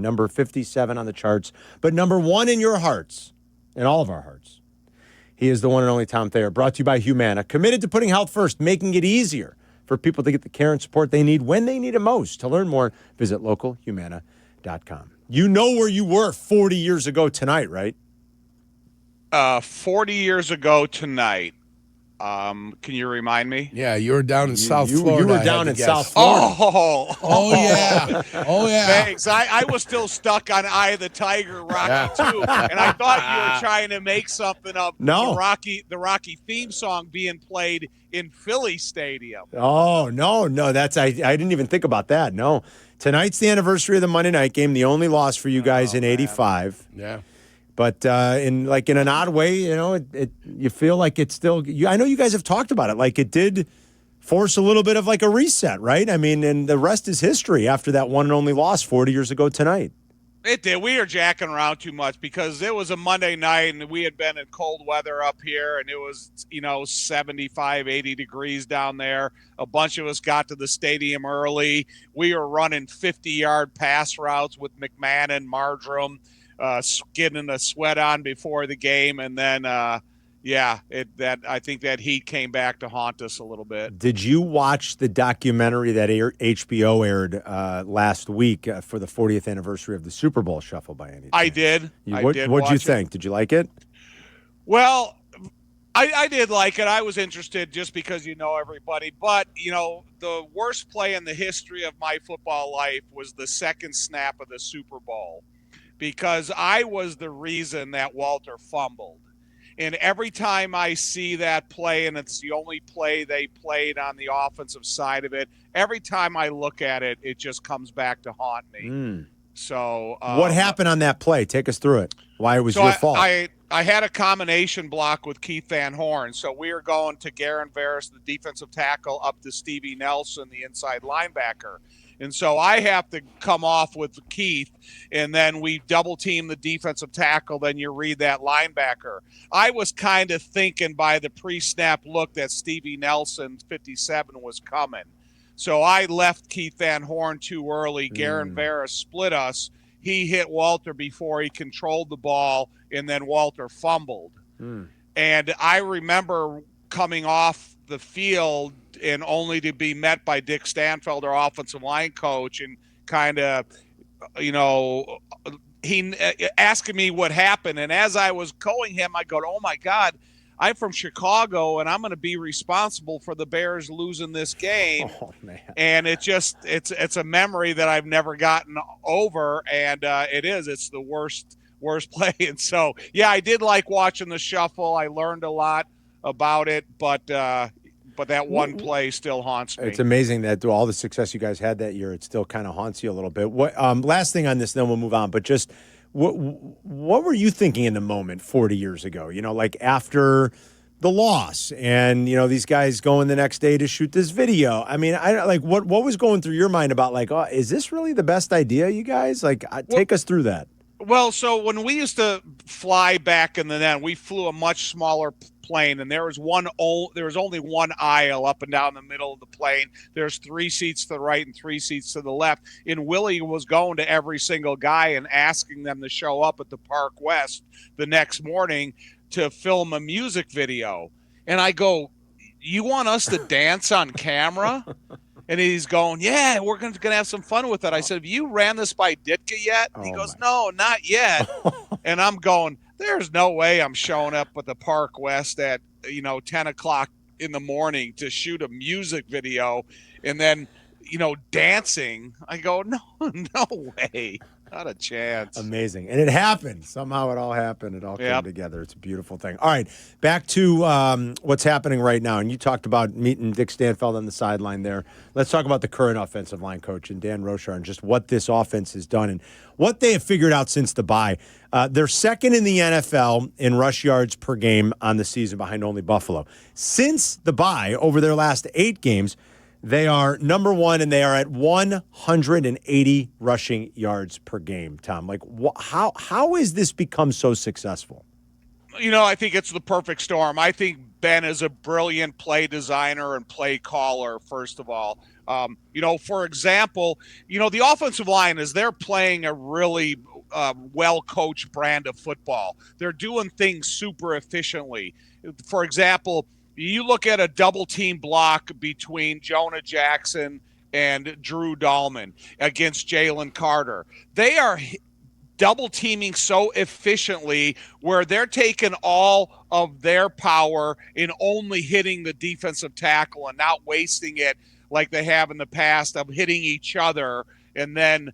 number 57 on the charts, but number 1 in your hearts, in all of our hearts. He is the one and only Tom Thayer, brought to you by Humana, committed to putting health first, making it easier for people to get the care and support they need when they need it most. To learn more, visit localhumana.com. You know where you were 40 years ago tonight, right? 40 years ago tonight. Can you remind me? Yeah, you were down in South Florida. You were down in South Florida. Oh, yeah. Oh, yeah. Thanks. I was still stuck on Eye of the Tiger, Rocky 2, and I thought you were trying to make something of the Rocky theme song being played in Philly Stadium. Oh, no. That's I didn't even think about that. No. Tonight's the anniversary of the Monday night game, the only loss for you guys in 85. Yeah. But in an odd way, you feel like it's still. I know you guys have talked about it. Like it did force a little bit of like a reset, right? I mean, and the rest is history after that one and only loss 40 years ago tonight. It did. We were jacking around too much because it was a Monday night and we had been in cold weather up here and it was, 75, 80 degrees down there. A bunch of us got to the stadium early. We were running 50-yard pass routes with McMahon and Marjoram. Getting a sweat on before the game, and then I think that heat came back to haunt us a little bit. Did you watch the documentary that HBO aired last week for the 40th anniversary of the Super Bowl Shuffle by any chance? I did. What'd you think? Did you like it? Well, I did like it. I was interested just because you know everybody. But, the worst play in the history of my football life was the second snap of the Super Bowl. Because I was the reason that Walter fumbled. And every time I see that play, and it's the only play they played on the offensive side of it, every time I look at it, it just comes back to haunt me. So what happened on that play? Take us through it. Why it was your fault. I had a combination block with Keith Van Horn. So we were going to Garen Veras, the defensive tackle, up to Stevie Nelson, the inside linebacker. And so I have to come off with Keith, and then we double team the defensive tackle. Then you read that linebacker. I was kind of thinking by the pre-snap look that Stevie Nelson, 57, was coming. So I left Keith Van Horn too early. Garen Veras split us. He hit Walter before he controlled the ball, and then Walter fumbled. And I remember coming off the field and only to be met by Dick Stanfeld, our offensive line coach, and kind of, he asking me what happened. And as I was calling him, I go, oh, my God, I'm from Chicago, and I'm going to be responsible for the Bears losing this game. Oh, man. And it's a memory that I've never gotten over, and it's the worst play. And so, yeah, I did like watching the shuffle. I learned a lot about it, but that one play still haunts me. It's amazing that through all the success you guys had that year, it still kind of haunts you a little bit. What last thing on this, then we'll move on. But just what were you thinking in the moment 40 years ago? Like after the loss, and these guys going the next day to shoot this video. I mean, what was going through your mind about is this really the best idea, you guys? Take us through that. Well, so when we used to fly back in the then, we flew a much smaller plane, and there was only one aisle up and down the middle of the plane. There's 3 seats to the right and 3 seats to the left. And Willie was going to every single guy and asking them to show up at the Park West the next morning to film a music video. And I go, you want us to dance on camera? And he's going, yeah, we're going to have some fun with it. I said, have you ran this by Ditka yet? And he goes, no, not yet. And I'm going, there's no way I'm showing up at the Park West at, 10 o'clock in the morning to shoot a music video and then, dancing. I go, no way. Not a chance. Amazing. And it happened. Somehow it all happened. It all came together. It's a beautiful thing. All right, back to what's happening right now. And you talked about meeting Dick Stanfeld on the sideline there. Let's talk about the current offensive line coach and Dan Rochar and just what this offense has done and what they have figured out since the bye. They're second in the NFL in rush yards per game on the season behind only Buffalo. Since the bye, over their last 8 games, they are number 1, and they are at 180 rushing yards per game, Tom. How has this become so successful? I think it's the perfect storm. I think Ben is a brilliant play designer and play caller, first of all. For example, the offensive line is they're playing a really well-coached brand of football. They're doing things super efficiently. For example, you look at a double-team block between Jonah Jackson and Drew Dahlman against Jalen Carter. They are double teaming so efficiently where they're taking all of their power in only hitting the defensive tackle and not wasting it like they have in the past of hitting each other and then,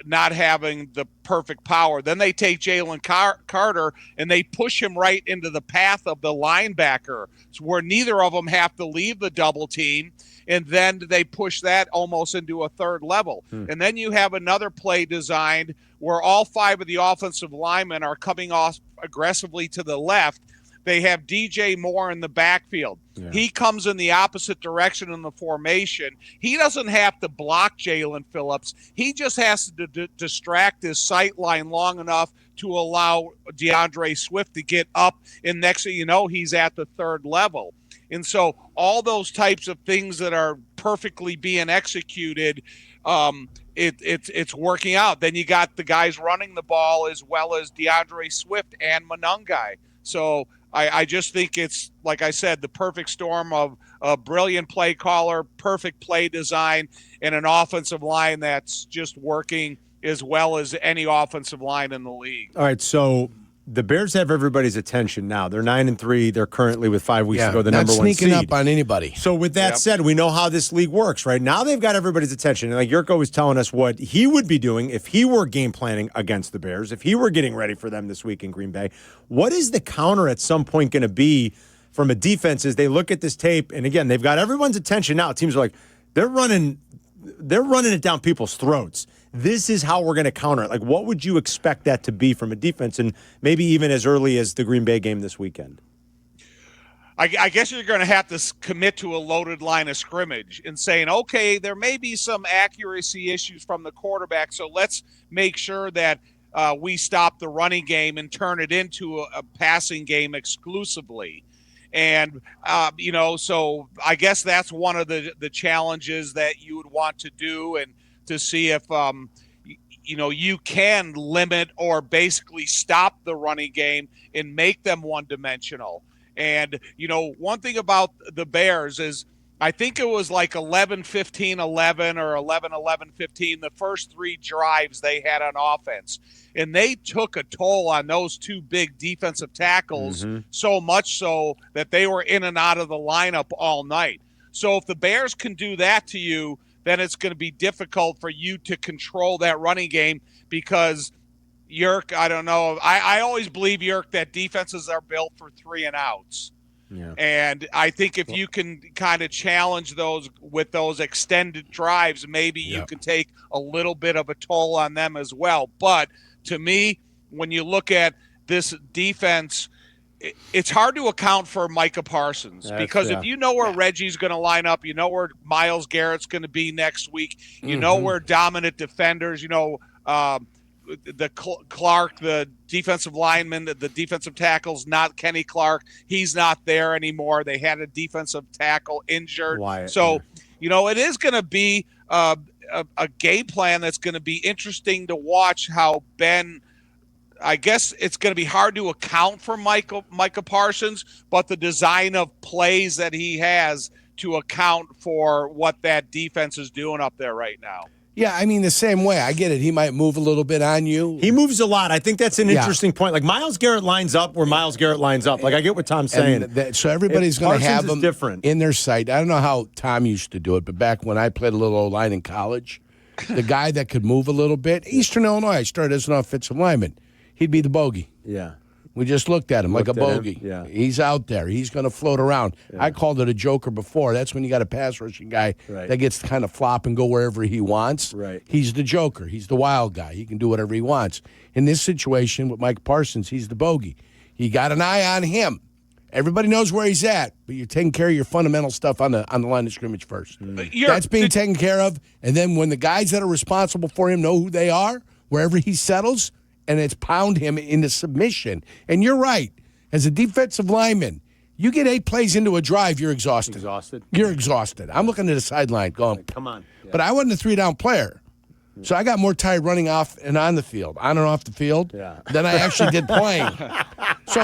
not having the perfect power. Then they take Jalen Carter and they push him right into the path of the linebacker, where neither of them have to leave the double team. And then they push that almost into a third level. And then you have another play designed where all 5 of the offensive linemen are coming off aggressively to the left. They have DJ Moore in the backfield. Yeah. He comes in the opposite direction in the formation. He doesn't have to block Jalen Phillips. He just has to distract his sight line long enough to allow DeAndre Swift to get up. And next thing you know, he's at the third level. And so all those types of things that are perfectly being executed, it's working out. Then you got the guys running the ball as well as DeAndre Swift and Monangai. So I just think it's, like I said, the perfect storm of a brilliant play caller, perfect play design, and an offensive line that's just working as well as any offensive line in the league. All right, so the Bears have everybody's attention now. They're 9-3. They're currently, with 5 weeks to go, the number 1 seed. Not sneaking up on anybody. So with that said, we know how this league works, right? Now they've got everybody's attention. And like Yurko was telling us what he would be doing if he were game planning against the Bears, if he were getting ready for them this week in Green Bay. What is the counter at some point going to be from a defense as they look at this tape? And again, they've got everyone's attention now. Teams are like, they're running it down people's throats. This is how we're going to counter it. Like, what would you expect that to be from a defense, and maybe even as early as the Green Bay game this weekend? I guess you're going to have to commit to a loaded line of scrimmage and saying, okay, there may be some accuracy issues from the quarterback, so let's make sure that we stop the running game and turn it into a passing game exclusively. And, so I guess that's one of the challenges that you would want to do, and to see if, you can limit or basically stop the running game and make them one-dimensional. And, one thing about the Bears is I think it was like 11-15-11 or 11-11-15, the first 3 drives they had on offense. And they took a toll on those 2 big defensive tackles, so much so that they were in and out of the lineup all night. So if the Bears can do that to you, then it's going to be difficult for you to control that running game, because Yerk, I don't know. I always believe, Yerk, that defenses are built for 3 and outs. Yeah. And I think if you can kind of challenge those with those extended drives, maybe you can take a little bit of a toll on them as well. But to me, when you look at this defense, it's hard to account for Micah Parsons, because if you know where Reggie's going to line up, you know where Myles Garrett's going to be next week, you know where dominant defenders, the Clark, the defensive lineman, the defensive tackle's not Kenny Clark. He's not there anymore. They had a defensive tackle injured. So, it is going to be a game plan that's going to be interesting to watch how Ben – I guess it's going to be hard to account for Micah Parsons, but the design of plays that he has to account for what that defense is doing up there right now. Yeah, I mean, the same way. I get it. He might move a little bit on you. He moves a lot. I think that's an interesting point. Like, Myles Garrett lines up where Myles Garrett lines up. Like, I get what Tom's saying. So everybody's going to have him different in their sight. I don't know how Tom used to do it, but back when I played a little O-line in college, the guy that could move a little bit, Eastern Illinois, I started as an offensive lineman. He'd be the bogey. Yeah. We just looked at him like a bogey. Yeah. He's out there. He's going to float around. Yeah. I called it a joker before. That's when you got a pass rushing guy that gets to kind of flop and go wherever he wants. Right. He's the joker. He's the wild guy. He can do whatever he wants. In this situation with Mike Parsons, he's the bogey. You got an eye on him. Everybody knows where he's at, but you're taking care of your fundamental stuff on the line of scrimmage first. That's being taken care of. And then when the guys that are responsible for him know who they are, wherever he settles, and it's pound him into submission. And you're right. As a defensive lineman, You get 8 plays into a drive, you're exhausted. Exhausted? You're exhausted. I'm looking at the sideline going, Come on. Yeah. but I wasn't a 3-down player. So I got more tired running off and on the field, on and off the field, than I actually did playing.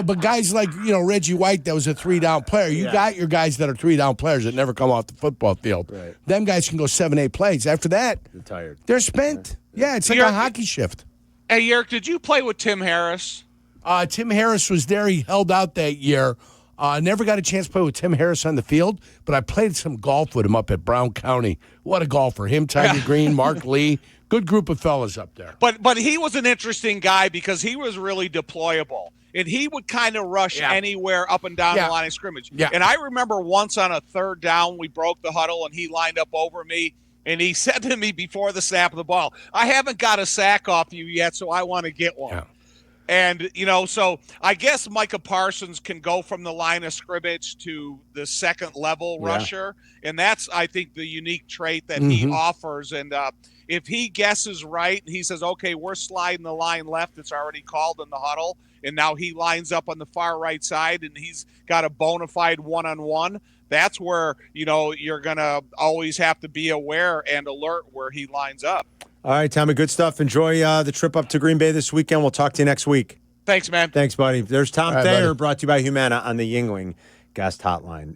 But guys like, Reggie White, that was a 3-down player. You got your guys that are 3-down players that never come off the football field. Right. Them guys can go 7, 8 plays. After that, They're tired. they're spent. Yeah, it's like a hockey shift. Hey, Yerk, did you play with Tim Harris? Tim Harris was there. He held out that year. Never got a chance to play with Tim Harris on the field, but I played some golf with him up at Brown County. What a golfer. Him, Tiger Green, Mark Lee. Good group of fellas up there. But he was an interesting guy because he was really deployable. And he would kind of rush anywhere up and down the line of scrimmage. Yeah. And I remember once on a 3rd down, we broke the huddle, and he lined up over me. And he said to me before the snap of the ball, I haven't got a sack off you yet, so I want to get one. Yeah. And, so I guess Micah Parsons can go from the line of scrimmage to the second-level rusher. And that's, I think, the unique trait that he offers. And if he guesses right, he says, okay, we're sliding the line left. It's already called in the huddle. And now he lines up on the far right side, and he's got a bona fide one-on-one. That's where, you're going to always have to be aware and alert where he lines up. All right, Tommy, good stuff. Enjoy the trip up to Green Bay this weekend. We'll talk to you next week. Thanks, man. Thanks, buddy. There's Tom right, Thayer, buddy. brought to you by Humana on the Yingling Guest Hotline.